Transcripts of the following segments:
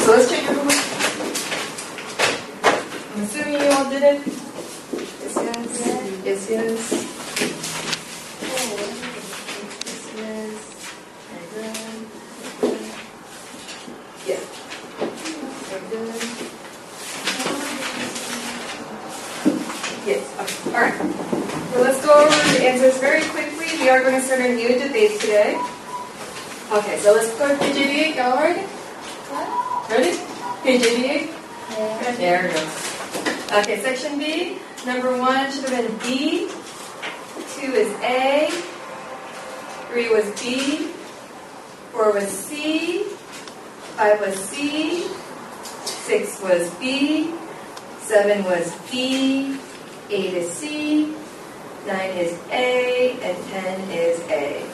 So let's check your homework. I'm assuming you all did it? Yes, yes. Yes, yes. Yes. Okay. All right. So let's go over the answers very quickly. We are going to start a new debate today. Okay, so let's go to page 88. Y'all ready? What? Ready? Page 88? Yeah. There we go. Okay, section B. Number 1 should have been B. 2 is A. 3 was B. 4 was C. 5 was C. 6 was B. 7 was B. 8 is C. 9 is A. And 10 is A.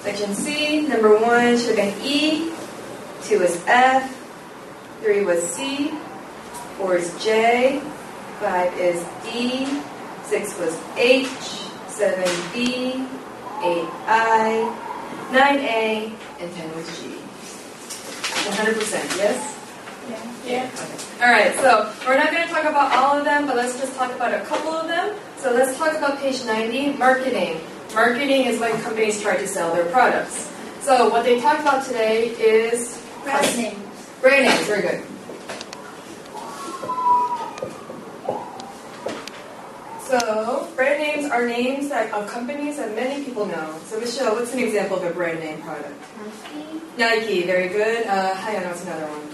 Section C, number 1 should have been E. 2 is F. 3 was C. 4 is J. 5 is D. 6 was H. 7 B. 8 I. 9 A. And 10 was G. 100%, yes? Yeah. Okay. All right, so we're not going to talk about all of them, but let's just talk about a couple of them. So let's talk about page 90, marketing. Marketing is when companies try to sell their products. So what they talked about today is Brand names. Brand names, very good. So brand names are names of companies that many people know. So Michelle, what's an example of a brand name product? Nike, very good. Hayana, what's another one?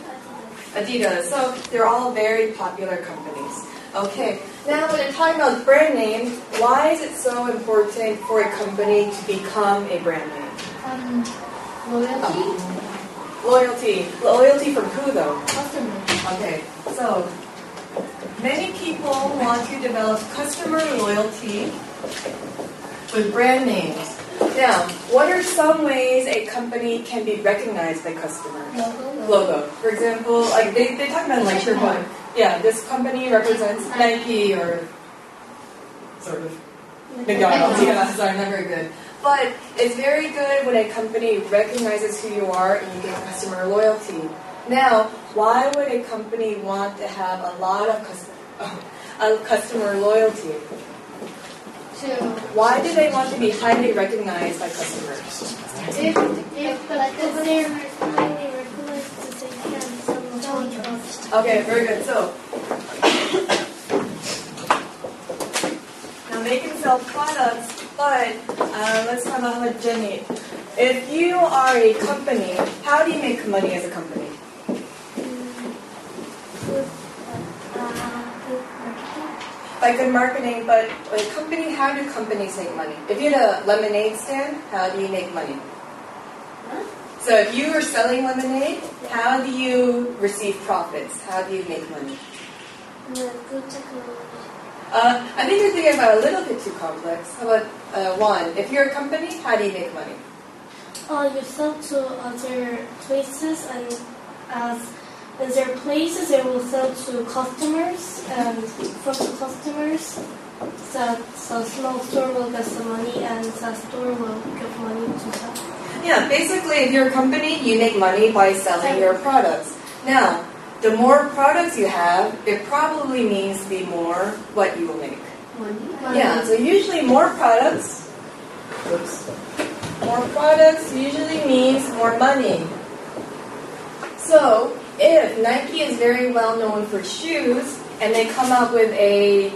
Adidas. So they're all very popular companies. Okay, now when you're talking about brand names, why is it so important for a company to become a brand name? Loyalty. Loyalty. Loyalty from who though? Customers. Okay, so many people want to develop customer loyalty with brand names. Now, what are some ways a company can be recognized by customers? Logo. For example, like they talk about like your one. Yeah, this company represents Nike or sort of McDonald's. Yeah, sorry, not very good. But it's very good when a company recognizes who you are and you get customer loyalty. Now, why would a company want to have a lot of customer loyalty? Why do they want to be highly recognized by customers? If they're highly recognized, they can sell trust. Okay, very good. So, now they can sell products, but let's talk about Jenny. If you are a company, how do you make money as a company? By good marketing, but a company, how do companies make money? If you had a lemonade stand, how do you make money? So if you are selling lemonade, how do you receive profits? How do you make money? Good technology. I think you're thinking about a little bit too complex. How about one? If you're a company, how do you make money? You sell to other places, and as their places, they will sell to customers, and from the customers, so small store will get some money, and the store will give money to them. Yeah, basically, if you're a company, you make money by selling your products. Now, the more products you have, it probably means the more what you will make. Money? Yeah, so usually more products. More products usually means more money. So, if Nike is very well known for shoes, and they come out with a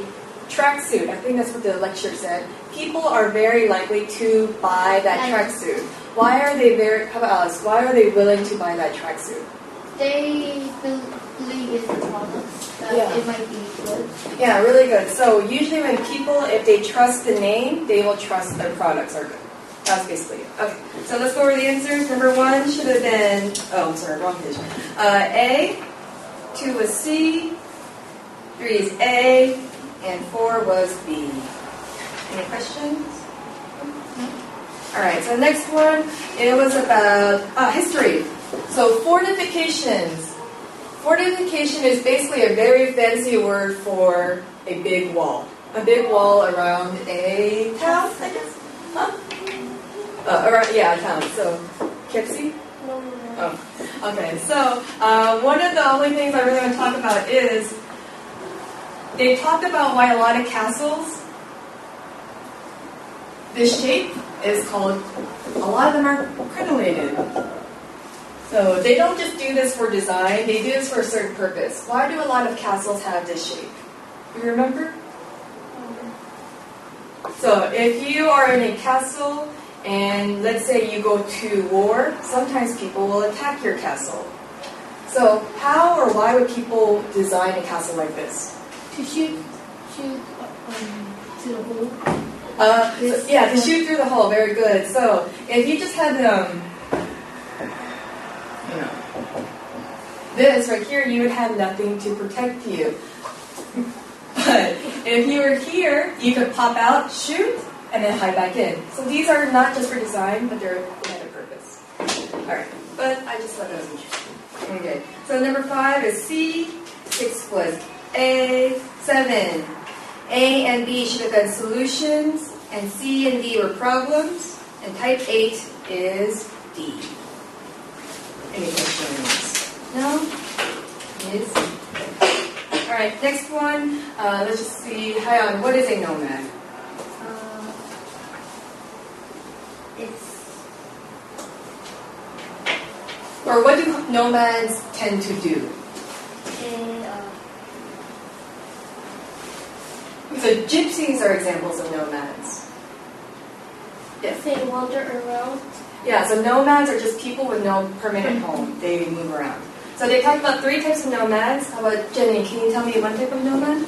tracksuit, I think that's what the lecture said, people are very likely to buy that tracksuit. Why are they how about us? Why are they willing to buy that tracksuit? They believe in the products, that it might be good. Yeah, really good. So usually when people, if they trust the name, they will trust their products are good. That's basically it. Okay, so let's go over the answers. Number 1 should have been, oh, I'm sorry, wrong page. A, 2 was C, 3 is A, and 4 was B. Any questions? All right, so the next one, it was about history. So fortifications. Fortification is basically a very fancy word for a big wall. A big wall around a town, I guess? Huh? Around, yeah, a town. So, KFC? No. Oh. Okay, so one of the only things I really want to talk about is they talked about why a lot of castles, this shape is called, a lot of them are crenulated. So they don't just do this for design, they do this for a certain purpose. Why do a lot of castles have this shape? You remember? So if you are in a castle and let's say you go to war, sometimes people will attack your castle. So how or why would people design a castle like this? To shoot to the hole. Yeah, to shoot through the hole. Very good. So if you just had this right here, you would have nothing to protect you. But if you were here, you could pop out, shoot, and then hide back in. So these are not just for design, but they're for another purpose. All right, but I just thought that was interesting. Okay, so number 5 is C, 6 was A, 7. A and B should have been solutions, and C and D were problems, and type 8 is D. Any questions? No? Yes? All right, next one. Let's just see. Hayon, what is a nomad? Or what do nomads tend to do? So gypsies are examples of nomads. Yes. They wander around. Yeah, so nomads are just people with no permanent home. They move around. So they talked about 3 types of nomads. How about Jenny? Can you tell me one type of nomad?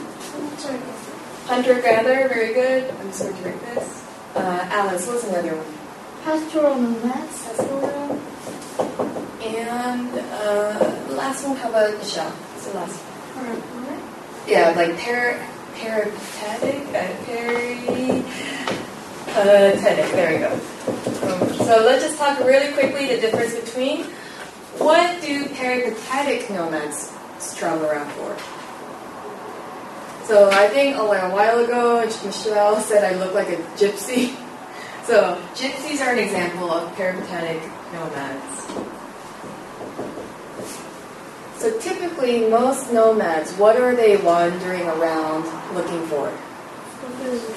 Hunter-gatherer, very good. I'm just going to write this. Alice, what's another one? Pastoral nomads. Pastoral. And the last one, how about Michelle? What's the last one? Yeah, like peripatetic. There we go. So let's just talk really quickly the difference between what do peripatetic nomads travel around for? So I think a while ago, Michelle said I look like a gypsy. So gypsies are an example of peripatetic nomads. So typically, most nomads, what are they wandering around looking for?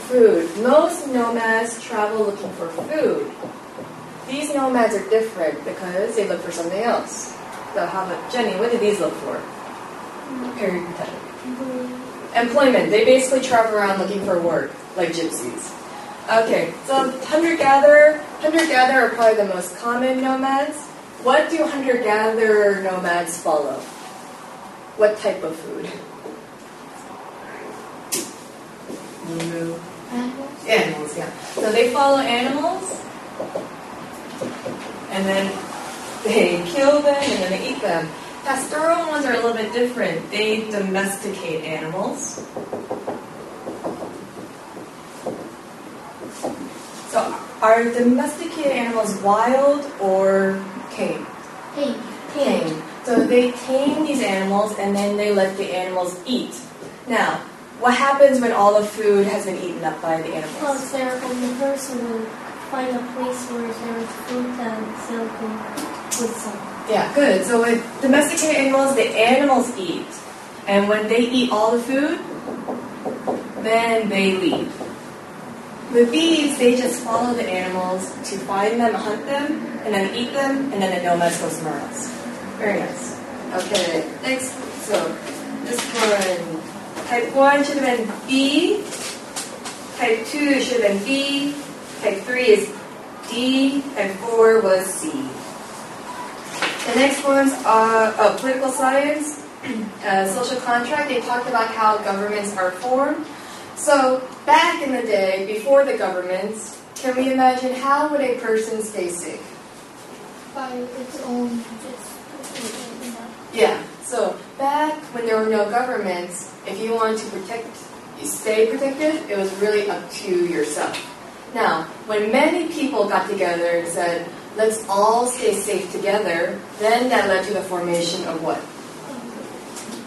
Food. Most nomads travel looking for food. These nomads are different because they look for something else. So how about Jenny, what do these look for? Peripatetic. Employment. They basically travel around looking for work, like gypsies. Okay, so hunter-gatherer are probably the most common nomads. What do hunter-gatherer nomads follow? What type of food? Animals, yeah. So they follow animals, and then they kill them, and then they eat them. Pastoral ones are a little bit different. They domesticate animals. So are domesticated animals wild or tame? Tame. So they tame these animals and then they let the animals eat. Now, what happens when all the food has been eaten up by the animals? Well, the person will find a place where there is food and they'll go with some. Yeah, good. So with domesticated animals, the animals eat. And when they eat all the food, then they leave. With bees, they just follow the animals to find them, hunt them, and then eat them, and then the nomads go somewhere else. Very nice. Okay, next. So this one, type 1 should have been B. Type 2 should have been B. Type 3 is D. Type 4 was C. The next ones are political science, social contract. They talked about how governments are formed. So back in the day, before the governments, can we imagine how would a person stay safe? By its own. Yeah. So back when there were no governments, if you wanted to stay protected, it was really up to yourself. Now, when many people got together and said, let's all stay safe together, then that led to the formation of what?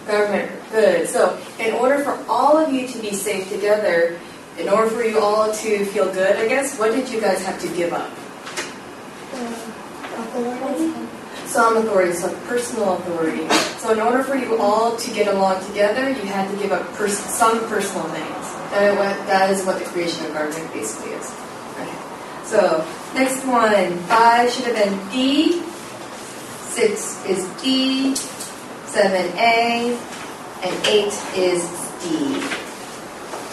Government. Good. So in order for all of you to be safe together, in order for you all to feel good, I guess, what did you guys have to give up? Authority? some authority, some personal authority. So in order for you all to get along together, you had to give up some personal things. That is what the creation of government basically is. Okay. So next one, 5 should have been B, 6 is B, 7A, and 8 is D.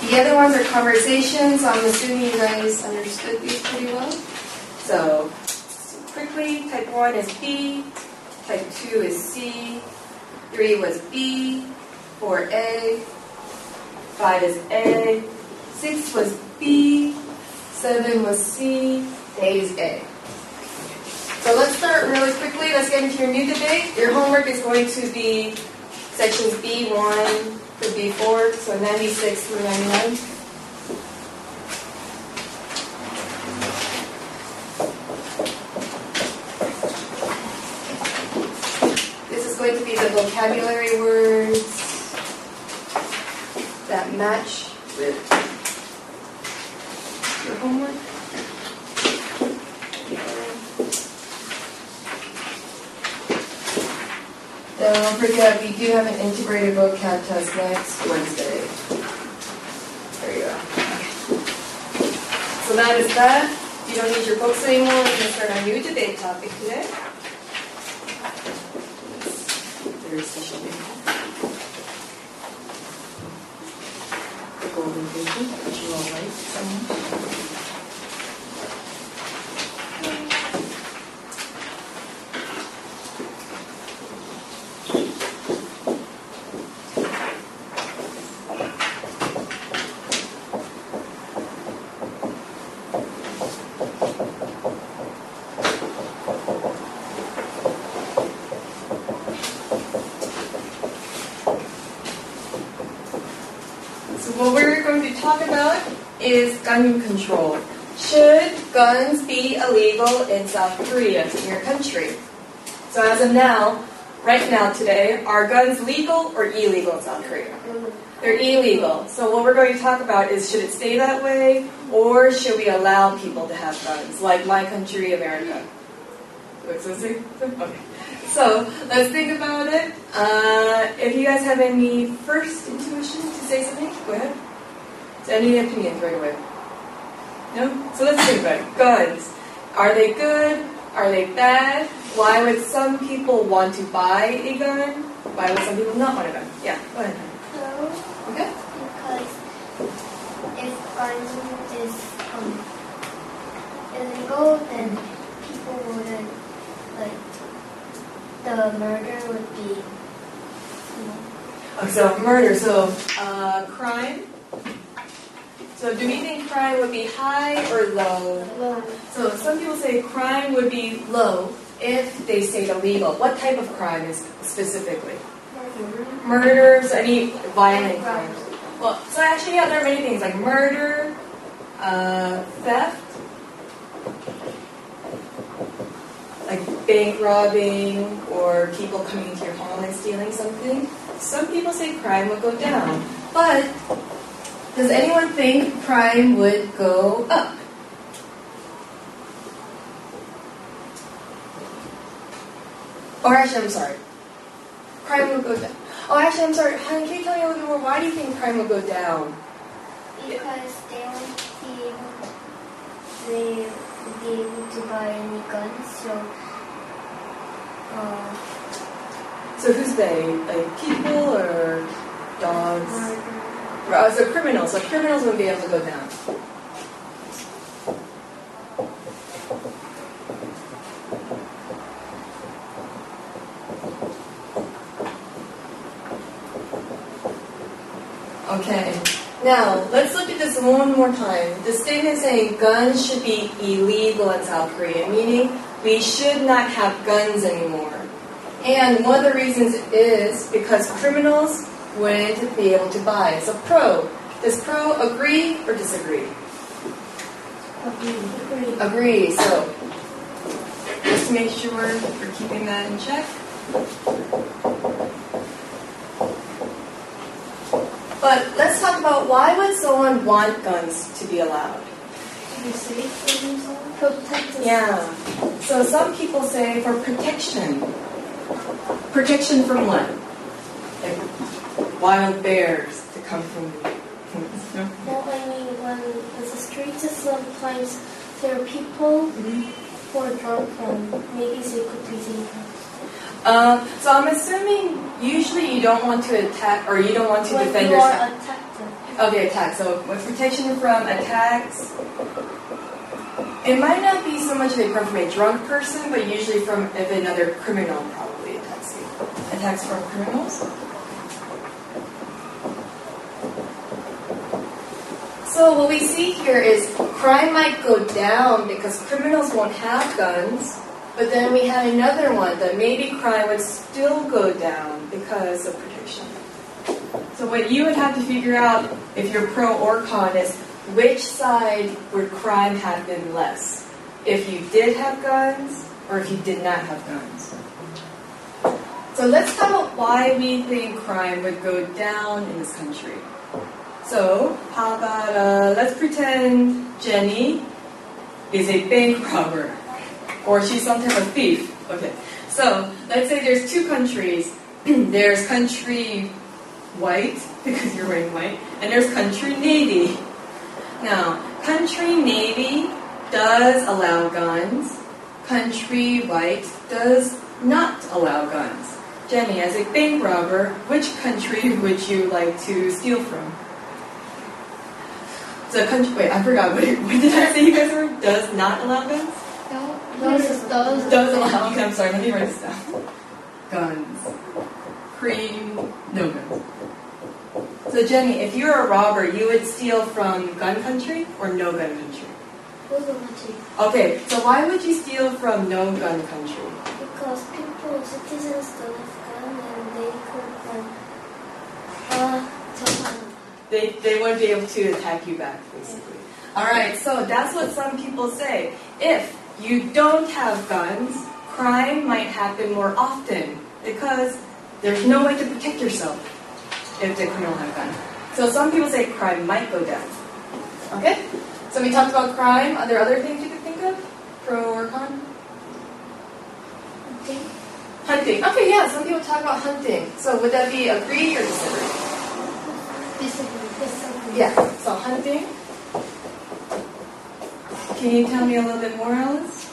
The other ones are conversations. I'm assuming you guys understood these pretty well. So quickly, type 1 is B, type 2 is C, 3 was B, 4 A, 5 is A, 6 was B, 7 was C, 8 is A. So let's start really quickly. Let's get into your new debate. Your homework is going to be sections B1 to B4, so 96 through 99. This is going to be the vocabulary words that match with your homework. Don't forget, we do have an integrated vocab test next Wednesday. There you go. Okay. So that is that. You don't need your books anymore. We're going to start our new debate topic today. Very special name. The golden vision, which you all like so much. Talk about is gun control. Should guns be illegal in South Korea, in your country? So as of now, right now today, are guns legal or illegal in South Korea? They're illegal. So what we're going to talk about is, should it stay that way, or should we allow people to have guns, like my country, America? Okay. So let's think about it. If you guys have any first intuition to say something, go ahead. So any opinions right away? No? So let's think about it. Guns. Are they good? Are they bad? Why would some people want to buy a gun? Why would some people not want a gun? Yeah, go ahead. No. Okay. Because if gun is illegal, then people wouldn't, like, the murder would be Oh, so murder. So crime. So do we think crime would be high or low? low. So some people say crime would be low if they stayed illegal. What type of crime is specifically? Murders, any violent crimes. Well, so actually, yeah, there are many things like murder, theft, like bank robbing, or people coming into your home and stealing something. Some people say crime would go down, but does anyone think crime would go up? Or actually, I'm sorry. Crime would go down. Oh, actually, I'm sorry. Honey, can you tell me a little bit more? Why do you think crime would go down? Because they won't be able to buy any guns, So who's they? Like people or dogs? So criminals. So criminals would be able to go down. Okay. Now, let's look at this one more time. The statement saying guns should be illegal in South Korea, meaning we should not have guns anymore. And one of the reasons is because criminals wouldn't be able to buy. So pro. Does pro agree or disagree? Agree. Agree. So just to make sure we're keeping that in check. But let's talk about why would someone want guns to be allowed? To be safe for themselves? Protect themselves. Yeah. So some people say for protection. Protection from what? Like wild bears to come from no? Well, I mean, when it's the streets, sometimes there are people who are drunk and maybe they could be dangerous. So I'm assuming usually you don't want to attack or you don't want to defend yourself. yourself. When you are attacked. Okay, attack. So with protection from attacks, it might not be so much from a drunk person, but usually from if another criminal probably attacks you. Attacks from criminals. So what we see here is crime might go down because criminals won't have guns, but then we have another one that maybe crime would still go down because of protection. So what you would have to figure out if you're pro or con is which side would crime happen less? If you did have guns or if you did not have guns? So let's talk about why we think crime would go down in this country. So how about let's pretend Jenny is a bank robber or she's some type of thief. Okay. So let's say there's two countries. There's country white, because you're wearing white, and there's country navy. Now, country navy does allow guns. Country white does not allow guns. Jenny, as a bank robber, which country would you like to steal from? So country, wait, I forgot. What did I say you guys were? Does not allow guns? No, does. Does allow. Okay, I'm sorry. Let me write this down. Guns. Cream. No guns. So Jenny, if you're a robber, you would steal from gun country or no gun country? No gun country. Okay, so why would you steal from no gun country? Because citizens don't have gun and they could They wouldn't be able to attack you back, basically. Alright, so that's what some people say. If you don't have guns, crime might happen more often because there's no way to protect yourself if the criminal have gun. So some people say crime might go down. Okay? So we talked about crime. Are there other things you could think of? Pro or con? hunting. Hunting. Okay, yeah, some people talk about hunting. So would that be agree or disagree? Disagree. Yeah, so hunting. Can you tell me a little bit more, Alice?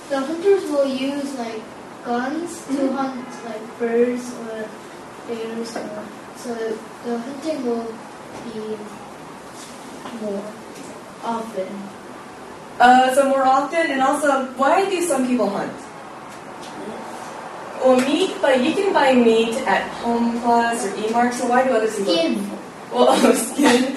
The hunters will use like guns to hunt like birds or bears, or so the hunting will be more often. So more often, and also, why do some people hunt? Well, meat, but you can buy meat at Home Plus or E-Mart, so why do other people? Skin. Well, skin.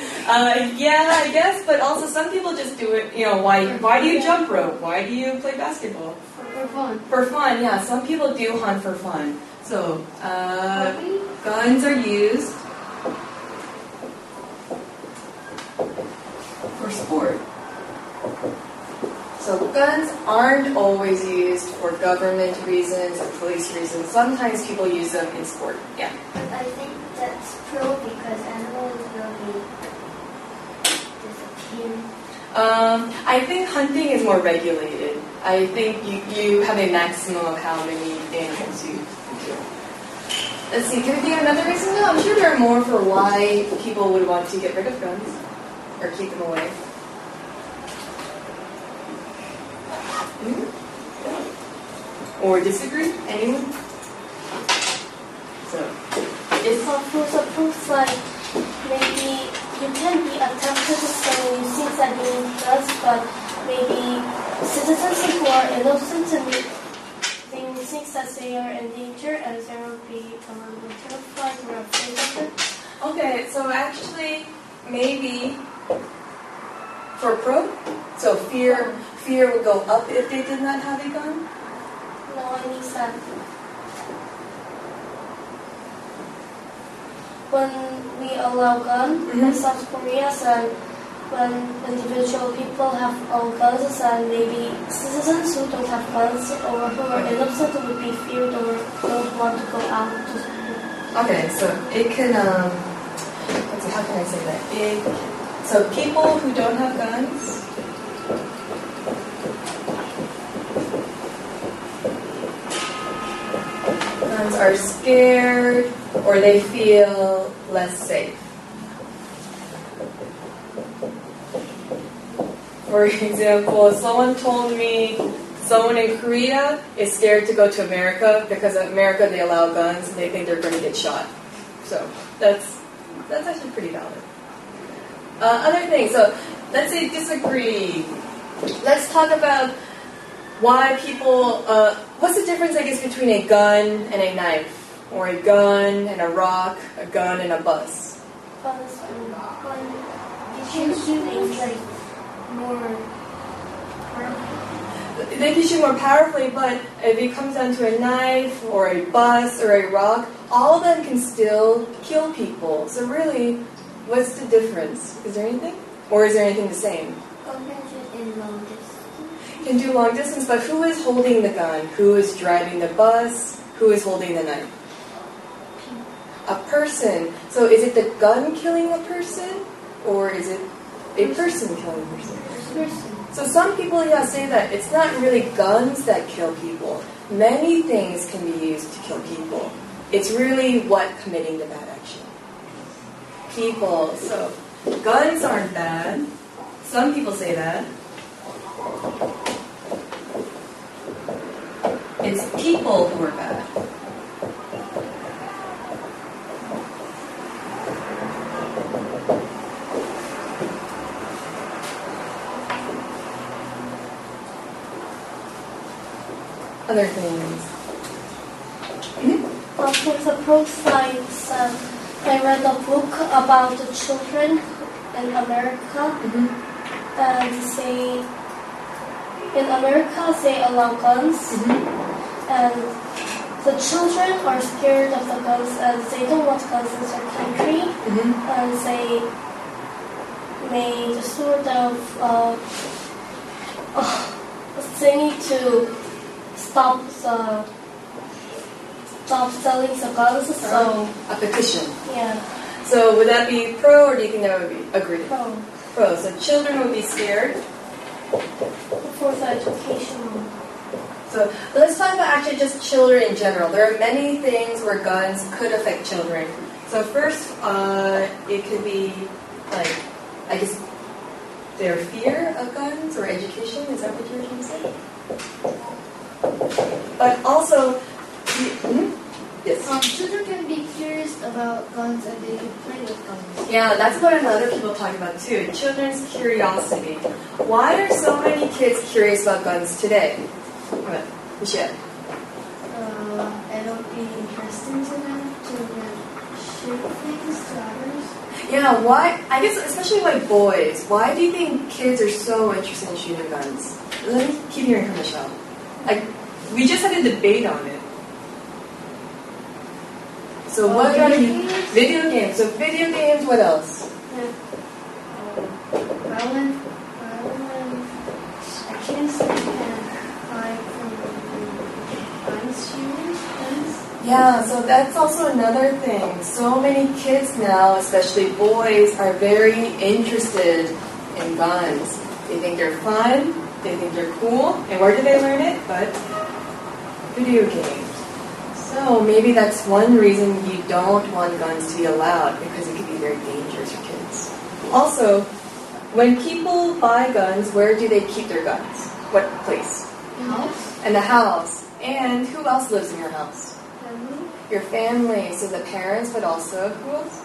Yeah, I guess, but also some people just do it, why do you jump rope? Why do you play basketball? For fun. For fun, yeah. Some people do hunt for fun. So, guns are used for sport. So guns aren't always used for government reasons or police reasons. Sometimes people use them in sport. Yeah. I think that's pro because animals will be disappearing. I think hunting is more regulated. I think you have a maximum of how many animals you do. Let's see, can we think of another reason? No, I'm sure there are more for why people would want to get rid of guns or keep them away. Or disagree? Anyone? So, It's suppose like maybe you can be attacked so you think that you need guns, but maybe citizens who are innocent and they think that they are in danger and they will be a little bit terrified or afraid of it. okay, so actually, maybe for pro, so fear would go up if they did not have a gun? No, I mean that when we allow guns in South Korea, and when individual people have all guns, and maybe citizens who don't have guns or who are innocent would be feared or don't want to go out to school. Okay, so it can, let's see, how can I say that? So people who don't have guns guns are scared or they feel less safe. For example, someone told me someone in Korea is scared to go to America because in America they allow guns and they think they're going to get shot. So that's actually pretty valid. Other things, so let's say disagree. Let's talk about why people, what's the difference, I guess, between a gun and a knife? Or a gun and a rock, a gun and a bus? Because you can shoot like more powerfully. They can shoot more powerfully, but if it comes down to a knife or a bus or a rock, all of them can still kill people. So really, what's the difference? Is there anything? Or is there anything the same? In long distance. You can do long distance, but who is holding the gun? Who is driving the bus? Who is holding the knife? A person. So is it the gun killing a person? Or is it a person killing a person? Person. So some people say that it's not really guns that kill people. Many things can be used to kill people. It's really what committing the bad action. People. So guns aren't bad. Some people say that. It's people who are bad. Other things. For the pro-science, I read a book about the children in America. And say, in America, they allow guns. And the children are scared of the guns and they don't want guns in their country. And they made sort of they need to stop selling the guns. So a petition. Yeah. So would that be pro, or do you think that would be agreed? Pro. Pro. So children would be scared. For the educational. So let's talk about actually just children in general. There are many things where guns could affect children. So first, it could be like, I guess, their fear of guns or education. Is that what you were trying to say? But also, yes. Children can be curious about guns and they can play with guns. Yeah, that's what other people talk about too. Children's curiosity. Why are so many kids curious about guns today? What? Michelle? It'll be interesting to them to shoot things to others. Yeah, why? I guess especially like boys. Why do you think kids are so interested in shooting guns? Let me keep hearing from Michelle. We just had a debate on it. So what are video games? So video games. What else? Violent kids can hide from guns shooting. Yeah, so that's also another thing. So many kids now, especially boys, are very interested in guns. They think they're fun. They think they're cool. And where do they learn it? But video games. So maybe that's one reason you don't want guns to be allowed, because it could be very dangerous for kids. Also, when people buy guns, where do they keep their guns? What place? The house. In the house. And who else lives in your house? Family. Your family. So the parents, but also who else?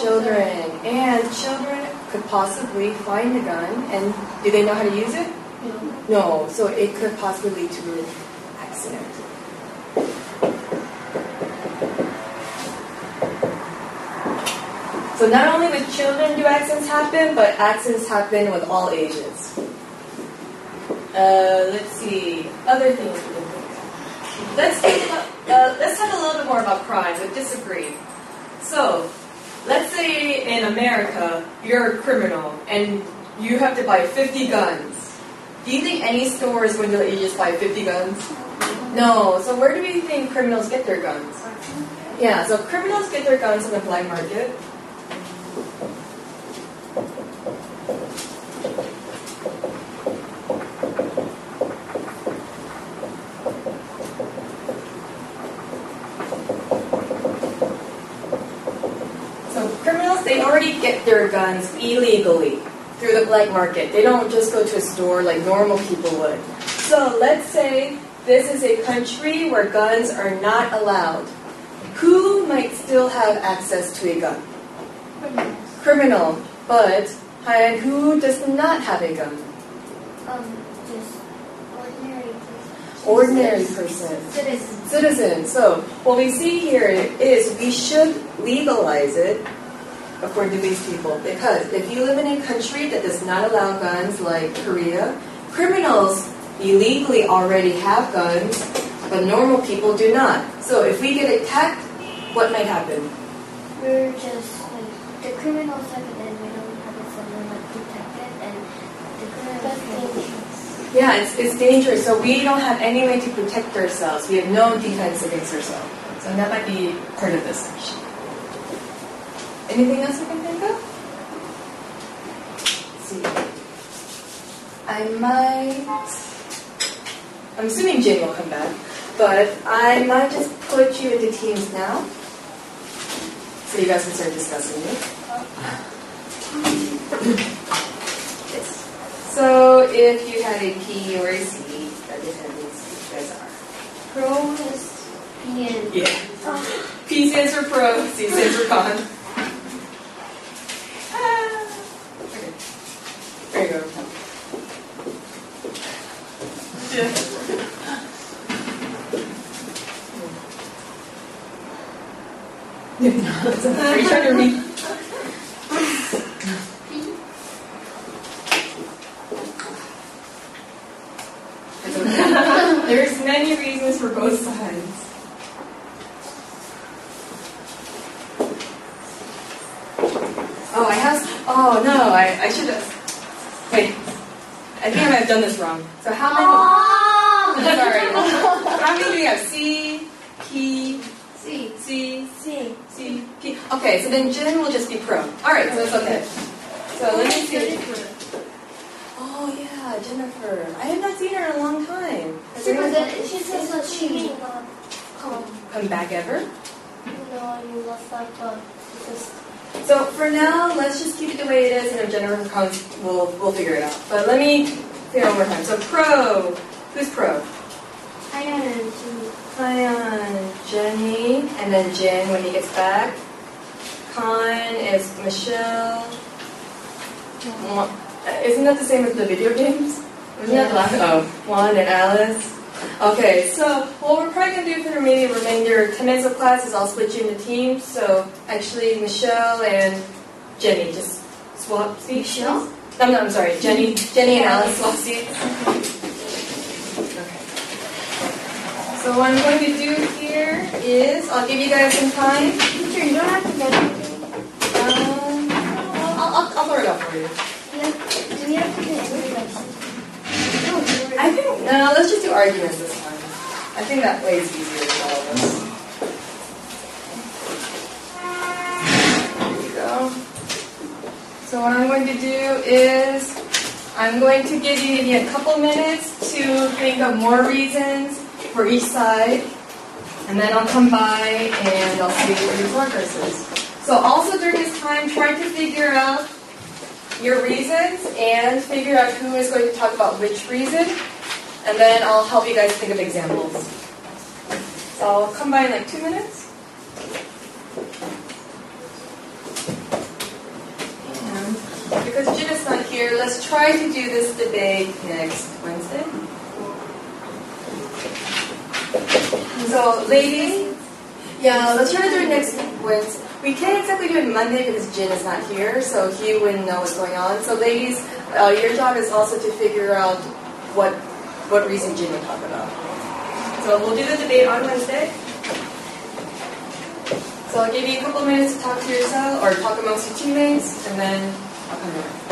Children. And children could possibly find a gun, and do they know how to use it? No. So it could possibly lead to an accident. So not only with children do accidents happen, but accidents happen with all ages. Let's see, other things we can think of. Let's talk a little bit more about crimes. I disagree. So, let's say in America, you're a criminal and you have to buy 50 guns. Do you think any store is going to let you just buy 50 guns? No. So where do we think criminals get their guns? Yeah, so criminals get their guns on the black market. they already get their guns illegally through the black market. They don't just go to a store like normal people would. So let's say this is a country where guns are not allowed. Who might still have access to a gun? Criminal. But, and who does not have a gun? Just ordinary person. Ordinary person. Citizen. Citizen. So what we see here is we should legalize it according to these people, because if you live in a country that does not allow guns like Korea, criminals illegally already have guns, but normal people do not. So if we get attacked, what might happen? We're just like the criminals have it and we don't have it, so we're not protected, and the criminals. Yeah, it's dangerous. So we don't have any way to protect ourselves. We have no defense against ourselves. So that might be part of this section. Anything else you can think of? Let's see. I'm assuming Jane will come back, but I might just put you into teams now, so you guys can start discussing it. Yes. So if you had a P or a C, that depends who you guys are. Pro is P and yeah. P stands for pro, C stands for con. Okay. There you go. Yeah. Are you trying to read? There's many reasons for both sides. Oh, I have. Oh no, I should have. Wait, I think I might have done this wrong. So how many? Sorry. How many do we have? C, P, C. C, C. C, P. Okay, so then Jen will just be pro. All right, so it's okay. So let me see. Oh yeah, Jennifer. I have not seen her in a long time. She says that she may not come back ever? No, I mean last time, but just. So for now, let's just keep it the way it is, and if Jennifer comes, we'll figure it out. But let me figure out one more time. So pro. Who's pro? Ion and Jenny. Ion, Jenny, and then Jen when he gets back. Con is Michelle. Isn't that the same as the video games? Isn't that the last? Oh, Juan and Alice. Okay, so what we're probably going to do for the remainder 10 minutes of class is I'll split you into teams. So actually, Michelle and Jenny just swap seats. Michelle? No, I'm sorry. Jenny and Alice swap seats. Okay. So what I'm going to do here is I'll give you guys some time. Teacher, you don't have to get anything. I'll throw it up for you. Do we have to get introduction? I think, no, let's just do arguments this time. I think that way is easier for all of us. There you go. So what I'm going to do is, I'm going to give you maybe a couple minutes to think of more reasons for each side. And then I'll come by and I'll see what your progress is. So also during this time, try to figure out your reasons and figure out who is going to talk about which reason, and then I'll help you guys think of examples. So I'll come by in like 2 minutes. And because Jin is not here, let's try to do this debate next Wednesday. So ladies, yeah, let's try to do it next Wednesday. We can't exactly do it Monday because Jin is not here, so he wouldn't know what's going on. So ladies, your job is also to figure out what reason Jin would talk about. So we'll do the debate on Wednesday. So I'll give you a couple minutes to talk to yourself or talk amongst your teammates, and then I'll come back.